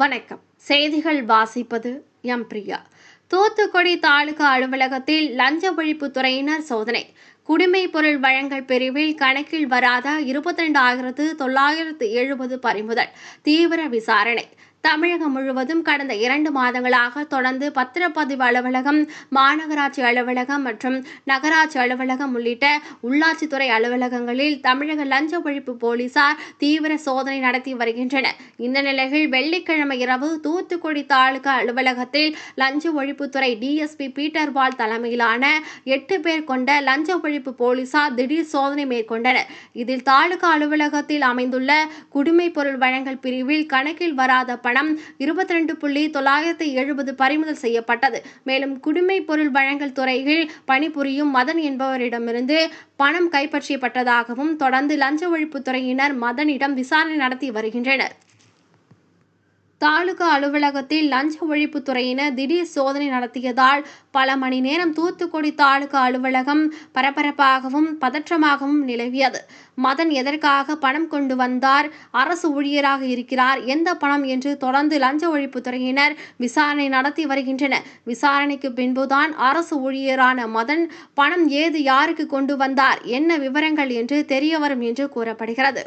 வணக்கம். செய்திகள் வாசிப்பது எம் பிரியா. தூத்துக்குடி தாலுகா அலுவலகத்தில் லஞ்ச ஒழிப்பு துறையினர் சோதனை. குடிமைப் பொருள் வழங்கல் பிரிவில் கணக்கில் வராத 22,970 பறிமுதல். தீவிர விசாரணை. தமிழகம் முழுவதும் கடந்த 2 மாதங்களாக தொடர்ந்து பத்திரப்பதிவு அலுவலகம், மாநகராட்சி அலுவலகம் மற்றும் நகராட்சி அலுவலகம் உள்ளிட்ட உள்ளாட்சித்துறை அலுவலகங்களில் தமிழக லஞ்ச ஒழிப்பு போலீசார் தீவிர சோதனை நடத்தி வருகின்றனர். இந்த நிலையில் வெள்ளிக்கிழமை இரவு தூத்துக்குடி தாலுகா அலுவலகத்தில் லஞ்ச ஒழிப்புத்துறை டிஎஸ்பி பீட்டர்பால் தலைமையிலான 8 பேர் கொண்ட லஞ்ச ஒழிப்பு போலீசார் திடீர் சோதனை மேற்கொண்டனர். இதில் தாலுகா அலுவலகத்தில் அமைந்துள்ள குடிமைப் பொருள் வழங்கல் பிரிவில் கணக்கில் வராத 22,970 பறிமுதல் செய்யப்பட்டது. மேலும் குடிமைப் பொருள் வழங்கல் துறையில் பணிபுரியும் மதன் என்பவரிடமிருந்து பணம் கைப்பற்றப்பட்டதாகவும் தொடர்ந்து லஞ்ச ஒழிப்புத்துறையினர் மதனிடம் விசாரணை நடத்தி வருகின்றனர். தாலுகா அலுவலகத்தில் லஞ்ச ஒழிப்புத்துறையினர் திடீர் சோதனை நடத்தியதால் பல மணி நேரம் தூத்துக்குடி தாலுகா அலுவலகம் பரபரப்பாகவும் பதற்றமாகவும் நிலவியது. மதன் எதற்காக பணம் கொண்டு வந்தார், அரசு ஊழியராக இருக்கிறார், எந்த பணம் என்று தொடர்ந்து லஞ்ச ஒழிப்புத்துறையினர் விசாரணை நடத்தி வருகின்றனர். விசாரணைக்கு பின்புதான் அரசு ஊழியரான மதன் பணம் யாருக்கு கொண்டு வந்தார், என்ன விவரங்கள் என்று தெரியவரும் என்று கூறப்படுகிறது.